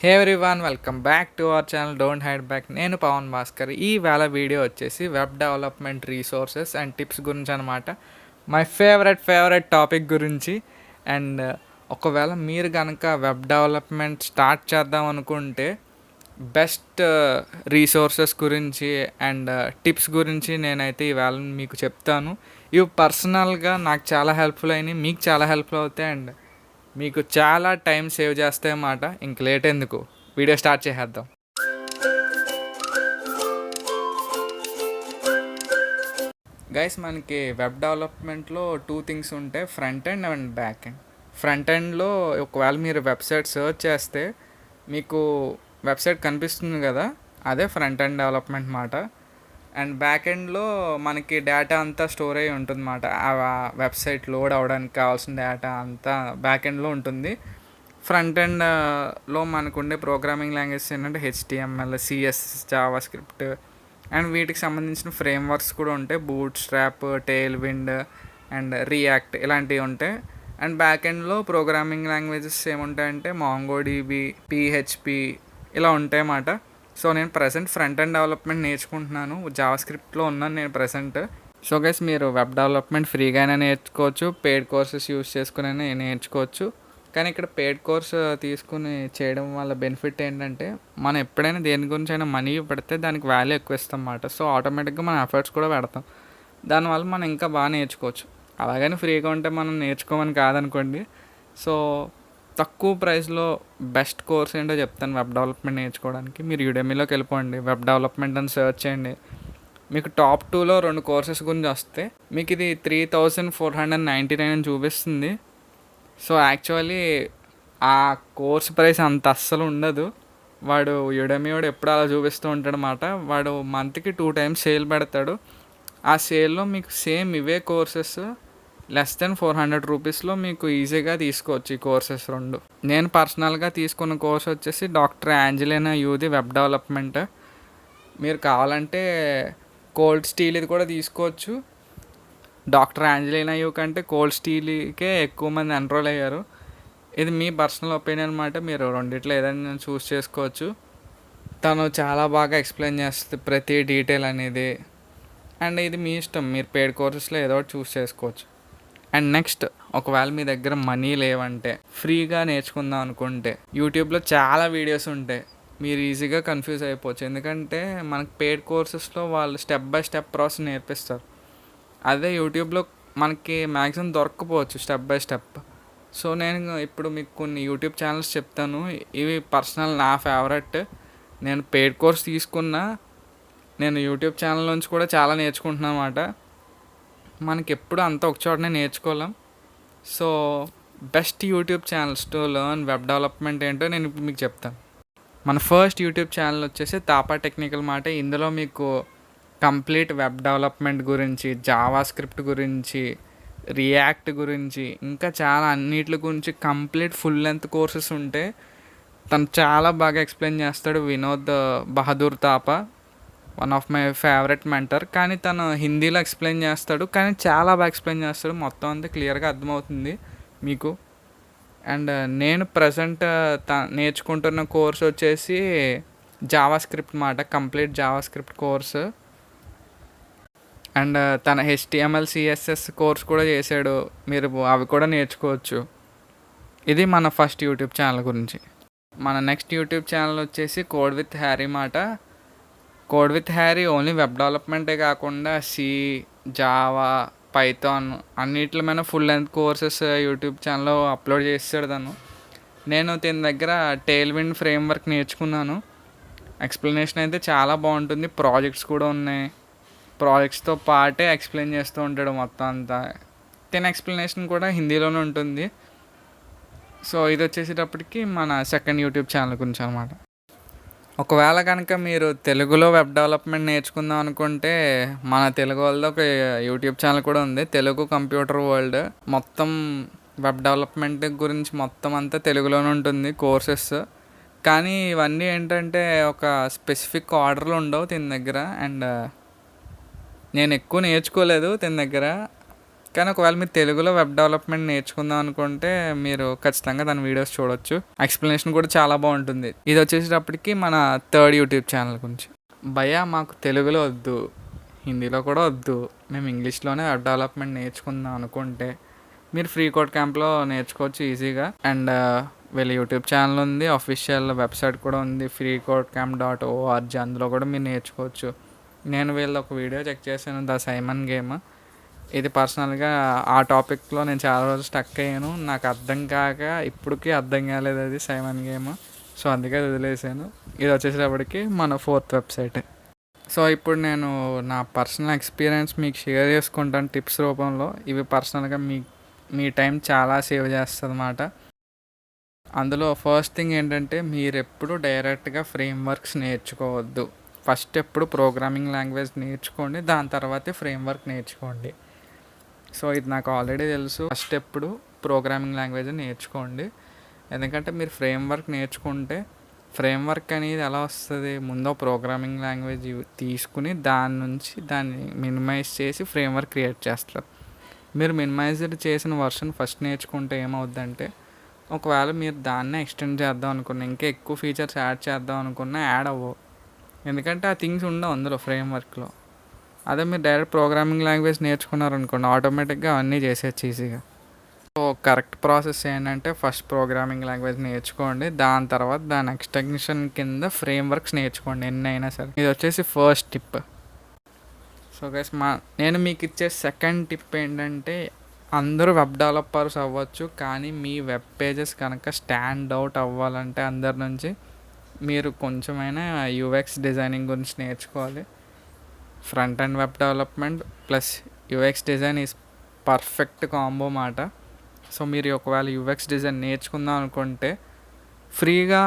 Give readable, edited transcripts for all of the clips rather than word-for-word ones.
Hey everyone, welcome back to our channel don't hide back. నేను పవన్ భాస్కర్. ఈ వేళ video వచ్చేసి web development resources and tips గురించి అనమాట. మై ఫేవరెట్ టాపిక్ గురించి. అండ్ ఒకవేళ మీరు కనుక వెబ్ డెవలప్మెంట్ స్టార్ట్ చేద్దాం అనుకుంటే బెస్ట్ రీసోర్సెస్ గురించి అండ్ టిప్స్ గురించి నేనైతే ఈవేళ మీకు చెప్తాను. ఇవి పర్సనల్గా నాకు చాలా హెల్ప్ఫుల్ అయినాయి, మీకు చాలా హెల్ప్ఫుల్ అవుతాయి అండ్ మీకు చాలా టైం సేవ్ చేస్తాయి అన్నమాట. ఇంక లేట్ ఎందుకు, వీడియో స్టార్ట్ చేసేద్దాం. గైస్, మనకి వెబ్ డెవలప్మెంట్లో టూ థింగ్స్ ఉంటాయి, front end and back end. Front ఎండ్లో ఒకవేళ మీరు వెబ్సైట్ సెర్చ్ చేస్తే మీకు వెబ్సైట్ కనిపిస్తుంది కదా, అదే ఫ్రంట్ ఎండ్ డెవలప్మెంట్ మాట. అండ్ బ్యాక్ ఎండ్లో మనకి డేటా అంతా స్టోర్ అయ్యి ఉంటుంది అన్నమాట. ఆ వెబ్సైట్ లోడ్ అవ్వడానికి కావాల్సిన డేటా అంతా బ్యాక్ ఎండ్లో ఉంటుంది. ఫ్రంట్ ఎండ్లో మనకు ఉండే ప్రోగ్రామింగ్ లాంగ్వేజెస్ ఏంటంటే HTML, CSS, Java script and వీటికి సంబంధించిన ఫ్రేమ్వర్క్స్ కూడా ఉంటాయి. Boot strap, tail wind and react ఇలాంటివి ఉంటాయి. అండ్ బ్యాక్ ఎండ్లో ప్రోగ్రామింగ్ లాంగ్వేజెస్ ఏముంటాయంటే మాంగోడిబి, పిహెచ్పి ఇలా ఉంటాయి అన్నమాట. సో నేను ప్రజెంట్ ఫ్రంట్ ఎండ్ డెవలప్మెంట్ నేర్చుకుంటున్నాను, జావా స్క్రిప్ట్లో ఉన్నాను నేను ప్రజెంట్. సో గైస్, మీరు వెబ్ డెవలప్మెంట్ ఫ్రీగానే నేర్చుకోవచ్చు, పెయిడ్ కోర్సెస్ యూస్ చేసుకుని నేర్చుకోవచ్చు. కానీ ఇక్కడ పెయిడ్ కోర్స్ తీసుకుని చేయడం వల్ల బెనిఫిట్ ఏంటంటే, మనం ఎప్పుడైనా దేని గురించి అయినా మనీ పెడితే దానికి వాల్యూ ఎక్కువ ఇస్తాం అన్నమాట. సో ఆటోమేటిక్గా మన ఎఫర్ట్స్ కూడా పెడతాం, దానివల్ల మనం ఇంకా బాగా నేర్చుకోవచ్చు. అలాగని ఫ్రీగా ఉంటే మనం నేర్చుకోమని కాదనుకోండి. సో తక్కువ ప్రైస్లో బెస్ట్ కోర్స్ ఏంటో చెప్తాను వెబ్ డెవలప్మెంట్ నేర్చుకోవడానికి. మీరు యుడెమీలోకి వెళ్ళిపోండి, వెబ్ డెవలప్మెంట్ అని సెర్చ్ చేయండి. మీకు టాప్ 2లో 2 కోర్సెస్ గురించి వస్తే మీకు ఇది 3499 అని చూపిస్తుంది. సో యాక్చువల్లీ ఆ కోర్స్ ప్రైస్ అంత అస్సలు ఉండదు. వాడు యుడెమీ వాడు ఎప్పుడు అలా చూపిస్తూ ఉంటాడు అన్నమాట. వాడు మంత్కి 2 times సేల్ పెడతాడు. ఆ సేల్లో మీకు సేమ్ ఇవే కోర్సెస్ లెస్ దెన్ 400 రూపీస్లో మీకు ఈజీగా తీసుకోవచ్చు ఈ కోర్సెస్ రెండు. నేను పర్సనల్గా తీసుకున్న కోర్స్ వచ్చేసి డాక్టర్ యాంజెలినా యూది వెబ్ డెవలప్మెంట్. మీరు కావాలంటే కోల్డ్ స్టీల్ ఇది కూడా తీసుకోవచ్చు. డాక్టర్ యాంజెలినా యూ కంటే కోల్డ్ స్టీల్కే ఎక్కువ మంది ఎన్రోల్ అయ్యారు. ఇది మీ పర్సనల్ ఒపీనియన్ అనమాట, మీరు రెండిట్లో ఏదైనా చూస్ చేసుకోవచ్చు. తను చాలా బాగా ఎక్స్ప్లెయిన్ చేస్తుంది ప్రతి డీటెయిల్ అనేది. అండ్ ఇది మీ ఇష్టం, మీరు పెయిడ్ కోర్సెస్లో ఏదో ఒకటి చూస్ చేసుకోవచ్చు. అండ్ నెక్స్ట్, ఒకవేళ మీ దగ్గర మనీ లేవంటే ఫ్రీగా నేర్చుకుందాం అనుకుంటే యూట్యూబ్లో చాలా వీడియోస్ ఉంటాయి. మీరు ఈజీగా కన్ఫ్యూజ్ అయిపోవచ్చు, ఎందుకంటే మనకు పెయిడ్ కోర్సెస్లో వాళ్ళు స్టెప్ బై స్టెప్ ప్రాసెస్ నేర్పిస్తారు. అదే యూట్యూబ్లో మనకి మ్యాక్సిమం దొరక్కపోవచ్చు స్టెప్ బై స్టెప్. సో నేను ఇప్పుడు మీకు కొన్ని యూట్యూబ్ ఛానల్స్ చెప్తాను, ఇవి పర్సనల్ నా ఫేవరెట్. నేను పెయిడ్ కోర్స్ తీసుకున్నా, నేను యూట్యూబ్ ఛానల్ నుంచి కూడా చాలా నేర్చుకుంటున్నాను అన్నమాట. మనకి ఎప్పుడు అంతా ఒక చోటనే నేర్చుకోలేం. So best YouTube channels to learn web development ఏంటో నేను ఇప్పుడు మీకు చెప్తాను. మన ఫస్ట్ యూట్యూబ్ ఛానల్ వచ్చేసి తాపా టెక్నికల్ మాట. ఇందులో మీకు కంప్లీట్ వెబ్ డెవలప్మెంట్ గురించి, జావా స్క్రిప్ట్ గురించి, రియాక్ట్ గురించి, ఇంకా చాలా అన్నిటి గురించి కంప్లీట్ ఫుల్ లెంత్ కోర్సెస్ ఉంటాయి. తను చాలా బాగా ఎక్స్ప్లెయిన్ చేస్తాడు. Vinod Bahadur Thapa, one of my favourite mentor. కానీ తను హిందీలో ఎక్స్ప్లెయిన్ చేస్తాడు, కానీ చాలా బాగా ఎక్స్ప్లెయిన్ చేస్తాడు. మొత్తం అంతా క్లియర్గా అర్థమవుతుంది మీకు. అండ్ నేను ప్రజెంట్ నేర్చుకుంటున్న కోర్స్ వచ్చేసి జావా స్క్రిప్ట్ మాట, complete Java script course. And తన హెచ్టిఎంఎల్, సిఎస్ఎస్ కోర్స్ కూడా చేశాడు, మీరు అవి కూడా నేర్చుకోవచ్చు. ఇది మన ఫస్ట్ యూట్యూబ్ ఛానల్ గురించి. మన నెక్స్ట్ యూట్యూబ్ ఛానల్ వచ్చేసి కోడ్ విత్ హ్యారీ మాట. Code with Harry only web డెవలప్మెంటే కాకుండా సి, జావా, పైథాన్ అన్నిటి మీద ఫుల్ లెంత్ కోర్సెస్ యూట్యూబ్ ఛానల్లో అప్లోడ్ చేస్తాడు తను. నేను దీని దగ్గర టెయిల్ విండ్ ఫ్రేమ్వర్క్ నేర్చుకున్నాను. ఎక్స్ప్లెనేషన్ అయితే చాలా బాగుంటుంది, ప్రాజెక్ట్స్ కూడా ఉన్నాయి. ప్రాజెక్ట్స్తో పాటే ఎక్స్ప్లెయిన్ చేస్తూ ఉంటాడు మొత్తం అంతా. దీని ఎక్స్ప్లెనేషన్ కూడా హిందీలోనే ఉంటుంది. సో ఇది వచ్చేసేటప్పటికి మన సెకండ్ యూట్యూబ్ ఛానల్ గురించి అనమాట. ఒకవేళ కనుక మీరు తెలుగులో వెబ్ డెవలప్మెంట్ నేర్చుకుందాం అనుకుంటే మన తెలుగు వాళ్ళది ఒక యూట్యూబ్ ఛానల్ కూడా ఉంది, తెలుగు కంప్యూటర్ వరల్డ్. మొత్తం వెబ్ డెవలప్మెంట్ గురించి మొత్తం అంతా తెలుగులోనే ఉంటుంది కోర్సెస్. కానీ ఇవన్నీ ఏంటంటే ఒక స్పెసిఫిక్ ఆర్డర్లు ఉండవు దీని దగ్గర. అండ్ నేను ఎక్కువ నేర్చుకోలేదు దీని దగ్గర. కానీ ఒకవేళ మీరు తెలుగులో వెబ్ డెవలప్మెంట్ నేర్చుకుందాం అనుకుంటే మీరు ఖచ్చితంగా దాని వీడియోస్ చూడొచ్చు. ఎక్స్ప్లెనేషన్ కూడా చాలా బాగుంటుంది. ఇది వచ్చేసేటప్పటికి మన థర్డ్ యూట్యూబ్ ఛానల్ గురించి. భయ్యా మాకు తెలుగులో వద్దు, హిందీలో కూడా వద్దు, మేము ఇంగ్లీష్లోనే వెబ్ డెవలప్మెంట్ నేర్చుకుందాం అనుకుంటే మీరు ఫ్రీ కోడ్ క్యాంప్లో నేర్చుకోవచ్చు ఈజీగా. అండ్ వీళ్ళ యూట్యూబ్ ఛానల్ ఉంది, అఫీషియల్ వెబ్సైట్ కూడా ఉంది, freecodeCamp.org. అందులో కూడా మీరు నేర్చుకోవచ్చు. నేను వీళ్ళ ఒక వీడియో చెక్ చేశాను, ద సైమన్ గేమ్. ఇది పర్సనల్గా ఆ టాపిక్లో నేను చాలా రోజులు స్టక్ అయ్యాను. నాకు అర్థం కాక ఇప్పటికీ అర్థం కాలేదు అది సైమన్ గేమ్. సో అందుకే వదిలేసాను. ఇది వచ్చేసేటప్పటికి మన ఫోర్త్ వెబ్సైట్. సో ఇప్పుడు నేను నా పర్సనల్ ఎక్స్పీరియన్స్ మీకు షేర్ చేసుకుంటాను టిప్స్ రూపంలో. ఇవి పర్సనల్గా మీ టైం చాలా సేవ్ చేస్తుంది అన్నమాట. అందులో ఫస్ట్ థింగ్ ఏంటంటే మీరు ఎప్పుడు డైరెక్ట్గా ఫ్రేమ్వర్క్స్ నేర్చుకోవద్దు. ఫస్ట్ ఎప్పుడు ప్రోగ్రామింగ్ లాంగ్వేజ్ నేర్చుకోండి, దాని తర్వాతే ఫ్రేమ్వర్క్ నేర్చుకోండి. సో ఇది నాకు ఆల్రెడీ తెలుసు. ఫస్ట్ ఎప్పుడు ప్రోగ్రామింగ్ లాంగ్వేజ్ నేర్చుకోండి. ఎందుకంటే మీరు ఫ్రేమ్వర్క్ నేర్చుకుంటే ఫ్రేమ్వర్క్ అనేది ఎలా వస్తుంది, ముందు ప్రోగ్రామింగ్ లాంగ్వేజ్ తీసుకుని దాని నుంచి దాన్ని మినిమైజ్ చేసి ఫ్రేమ్వర్క్ క్రియేట్ చేస్తారు. మీరు మినిమైజ్డ్ చేసిన వర్షన్ ఫస్ట్ నేర్చుకుంటే ఏమవుద్దంటే ఒకవేళ మీరు దాన్నే ఎక్స్టెండ్ చేద్దాం అనుకున్నా, ఇంకా ఎక్కువ ఫీచర్స్ యాడ్ చేద్దాం అనుకున్నా యాడ్ అవ్వవు. ఎందుకంటే ఆ థింగ్స్ ఉండవు అందులో ఫ్రేమ్వర్క్లో. అదే మీరు డైరెక్ట్ ప్రోగ్రామింగ్ లాంగ్వేజ్ నేర్చుకున్నారనుకోండి, ఆటోమేటిక్గా అన్నీ చేసేయచ్చు ఈజీగా. సో కరెక్ట్ ప్రాసెస్ ఏంటంటే ఫస్ట్ ప్రోగ్రామింగ్ లాంగ్వేజ్ నేర్చుకోండి, దాని తర్వాత దాని ఎక్స్టెన్షన్ కింద ఫ్రేమ్వర్క్స్ నేర్చుకోండి ఎన్ని అయినా సరే. ఇది వచ్చేసి ఫస్ట్ టిప్. సో గైస్ నేను మీకు ఇచ్చే సెకండ్ టిప్ ఏంటంటే అందరూ వెబ్ డెవలపర్స్ అవ్వచ్చు, కానీ మీ వెబ్ పేజెస్ కనుక స్టాండ్ అవుట్ అవ్వాలంటే అందరి నుంచి మీరు కొంచెమైనా యూఎక్స్ డిజైనింగ్ గురించి నేర్చుకోవాలి. Front and web development plus UX design is perfect combo మాట. సో మీరు ఒకవేళ యూఎక్స్ డిజైన్ నేర్చుకుందాం అనుకుంటే ఫ్రీగా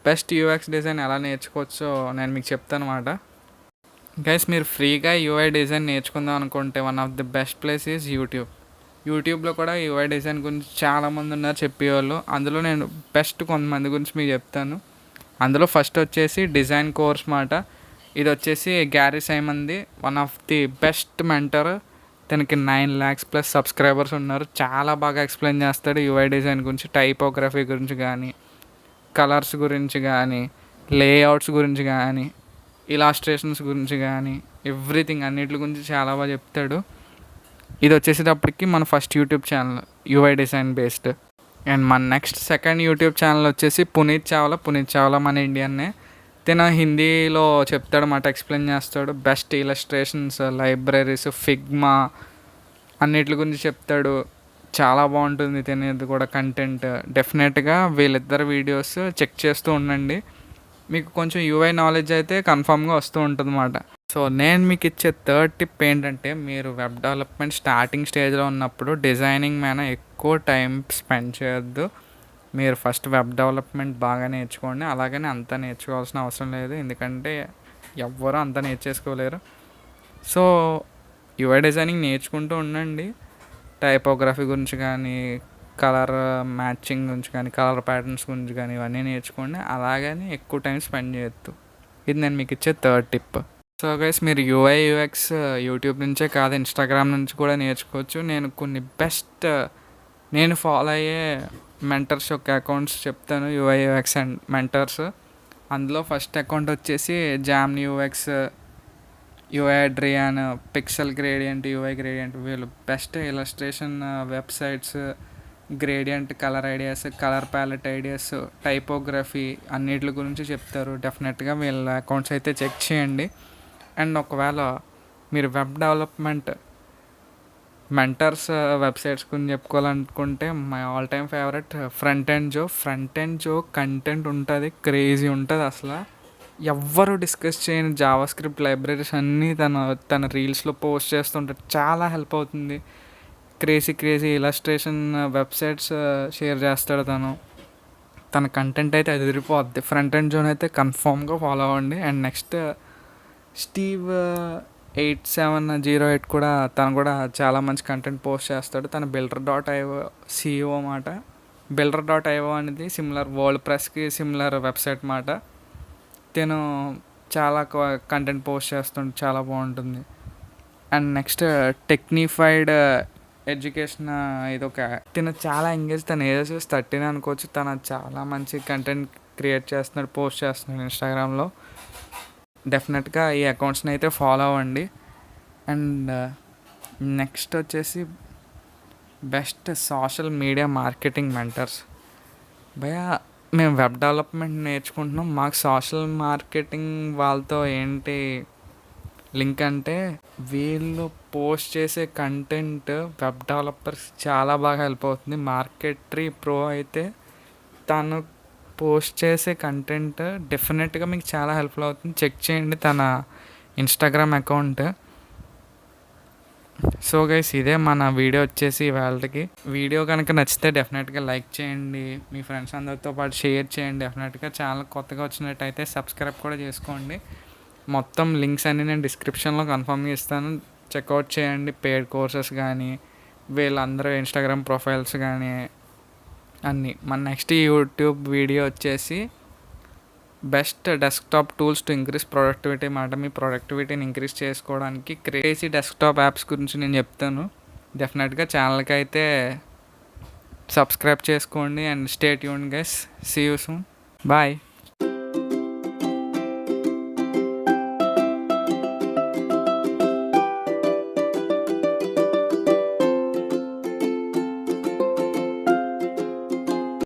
బెస్ట్ యూఎక్స్ డిజైన్ ఎలా నేర్చుకోవచ్చో నేను మీకు చెప్తాను అన్నమాట. గైస్ మీరు ఫ్రీగా యూఐ డిజైన్ నేర్చుకుందాం అనుకుంటే one of the best place is యూట్యూబ్లో కూడా యూఐ డిజైన్ గురించి చాలామంది ఉన్నారు చెప్పేవాళ్ళు. అందులో నేను బెస్ట్ కొంతమంది గురించి మీకు చెప్తాను. అందులో ఫస్ట్ వచ్చేసి డిజైన్ కోర్స్ మాట. ఇది వచ్చేసి గ్యారీ సైమన్ది, one of the best mentor. తనకి 9 lakhs ప్లస్ సబ్స్క్రైబర్స్ ఉన్నారు. చాలా బాగా ఎక్స్ప్లెయిన్ చేస్తాడు యూఐ డిజైన్ గురించి, టైపోగ్రఫీ గురించి కానీ, కలర్స్ గురించి కానీ, లేఅవుట్స్ గురించి కానీ, ఇలాస్ట్రేషన్స్ గురించి కానీ, ఎవ్రీథింగ్ అన్నిటి గురించి చాలా బాగా చెప్తాడు. ఇది వచ్చేసేటప్పటికి మన first YouTube channel UI design based. And మన నెక్స్ట్ సెకండ్ యూట్యూబ్ ఛానల్ వచ్చేసి పునీత్ చావ్లా మన ఇండియన్నే. తన హిందీలో చెప్తాడు మాట, ఎక్స్ప్లెయిన్ చేస్తాడు. బెస్ట్ ఇలస్ట్రేషన్స్, లైబ్రరీస్, ఫిగ్మా అన్నిటి గురించి చెప్తాడు. చాలా బాగుంటుంది తినేది కూడా కంటెంట్. డెఫినెట్గా వీళ్ళిద్దరు వీడియోస్ చెక్ చేస్తూ ఉండండి, మీకు కొంచెం యూఐ నాలెడ్జ్ అయితే కన్ఫామ్గా వస్తూ ఉంటుంది అన్నమాట. సో నేను మీకు ఇచ్చే థర్డ్ టిప్ ఏంటంటే మీరు వెబ్ డెవలప్మెంట్ స్టార్టింగ్ స్టేజ్లో ఉన్నప్పుడు డిజైనింగ్ మీద ఎక్కువ టైం స్పెండ్ చేయొద్దు. మీరు ఫస్ట్ వెబ్ డెవలప్మెంట్ బాగా నేర్చుకోండి. అలాగని అంతా నేర్చుకోవాల్సిన అవసరం లేదు, ఎందుకంటే ఎవ్వరూ అంతా నేర్చేసుకోలేరు. సో యూఐ డిజైనింగ్ నేర్చుకుంటూ ఉండండి. టైపోగ్రఫీ గురించి కానీ, కలర్ మ్యాచింగ్ గురించి కానీ, కలర్ ప్యాటర్న్స్ గురించి కానీ ఇవన్నీ నేర్చుకోండి. అలాగని ఎక్కువ టైం స్పెండ్ చేయొద్దు. ఇది నేను మీకు ఇచ్చే థర్డ్ టిప్. సో గైస్ మీరు యూఐ యూఎక్స్ యూట్యూబ్ నుంచే కాదు, ఇన్స్టాగ్రామ్ నుంచి కూడా నేర్చుకోవచ్చు. నేను కొన్ని బెస్ట్ నేను ఫాలో అయ్యే మెంటర్స్ యొక్క అకౌంట్స్ చెప్తాను, యూఐ యూఎక్స్ అండ్ మెంటర్స్. అందులో ఫస్ట్ అకౌంట్ వచ్చేసి జామ్ని UX, UI Adrian, pixel gradient, UI gradient. వీళ్ళు best illustration websites, gradient colour ideas, colour palette ideas, typography అన్నిటి గురించి చెప్తారు. డెఫినెట్గా వీళ్ళ అకౌంట్స్ అయితే చెక్ చేయండి. అండ్ ఒకవేళ మీరు వెబ్ డెవలప్మెంట్ మెంటర్స్ వెబ్సైట్స్ గురించి చెప్పుకోవాలనుకుంటే my all time favourite front and Joe content ఉంటుంది, క్రేజీ ఉంటుంది. అసలు ఎవ్వరు డిస్కస్ చేయని జావా స్క్రిప్ట్ లైబ్రరీస్ అన్నీ తన రీల్స్లో పోస్ట్ చేస్తుంటాడు. చాలా హెల్ప్ అవుతుంది. క్రేజీ ఇలస్ట్రేషన్ వెబ్సైట్స్ షేర్ చేస్తాడు తన కంటెంట్ అయితే అది తిరిగిపోద్ది. ఫ్రంట్ అండ్ జోన్ అయితే కన్ఫామ్గా ఫాలో అవ్వండి. అండ్ నెక్స్ట్ స్టీవ్ 8708 కూడా తను కూడా చాలా మంచి కంటెంట్ పోస్ట్ చేస్తాడు. తన builder.io CEO మాట. builder.io అనేది సిమిలర్ వరల్డ్ ప్రెస్కి సిమిలర్ వెబ్సైట్ మాట. తను చాలా కంటెంట్ పోస్ట్ చేస్తుంటే చాలా బాగుంటుంది. అండ్ నెక్స్ట్ టెక్నిఫైడ్ ఎడ్యుకేషన్, ఇదొక తిన చాలా ఎంగేజ్, తన ఏజ్ 13 అనుకోవచ్చు. తన చాలా మంచి కంటెంట్ క్రియేట్ చేస్తున్నాడు, పోస్ట్ చేస్తున్నాడు ఇన్స్టాగ్రామ్లో. డెఫినెట్గా ఈ అకౌంట్స్ని అయితే ఫాలో అవ్వండి. అండ్ నెక్స్ట్ వచ్చేసి best social media marketing mentors. భయ్యా మేము వెబ్ డెవలప్మెంట్ నేర్చుకుంటున్నాం, మాకు సోషల్ మార్కెటింగ్ వాళ్ళతో ఏంటి లింక్ అంటే, వీళ్ళు పోస్ట్ చేసే కంటెంట్ వెబ్ డెవలపర్స్ చాలా బాగా హెల్ప్ అవుతుంది. మార్కెట్రీ ప్రో అయితే తను పోస్ట్ చేసే కంటెంట్ డెఫినెట్గా మీకు చాలా హెల్ప్ఫుల్ అవుతుంది. చెక్ చేయండి తన ఇన్స్టాగ్రామ్ అకౌంట్. సో గైస్, ఇదే మన వీడియో వచ్చేసి వాళ్ళకి. వీడియో కనుక నచ్చితే డెఫినెట్గా లైక్ చేయండి, మీ ఫ్రెండ్స్ అందరితో పాటు షేర్ చేయండి. డెఫినెట్గా ఛానల్ కొత్తగా వచ్చినట్టయితే సబ్స్క్రైబ్ కూడా చేసుకోండి. మొత్తం లింక్స్ అన్నీ నేను డిస్క్రిప్షన్లో కన్ఫర్మ్గా ఇస్తాను, చెక్అవుట్ చేయండి. పెయిడ్ కోర్సెస్ కానీ, వీళ్ళందరూ ఇన్స్టాగ్రామ్ ప్రొఫైల్స్ కానీ అన్నీ. మన నెక్స్ట్ యూట్యూబ్ వీడియో వచ్చేసి best desktop tools to increase productivity మాట. మీ ప్రొడక్టివిటీని ఇంక్రీజ్ చేసుకోవడానికి క్రేజీ డెస్క్టాప్ యాప్స్ గురించి నేను చెప్తాను. డెఫినెట్గా ఛానల్కి అయితే సబ్స్క్రైబ్ చేసుకోండి. And stay tuned guys, see you soon, bye.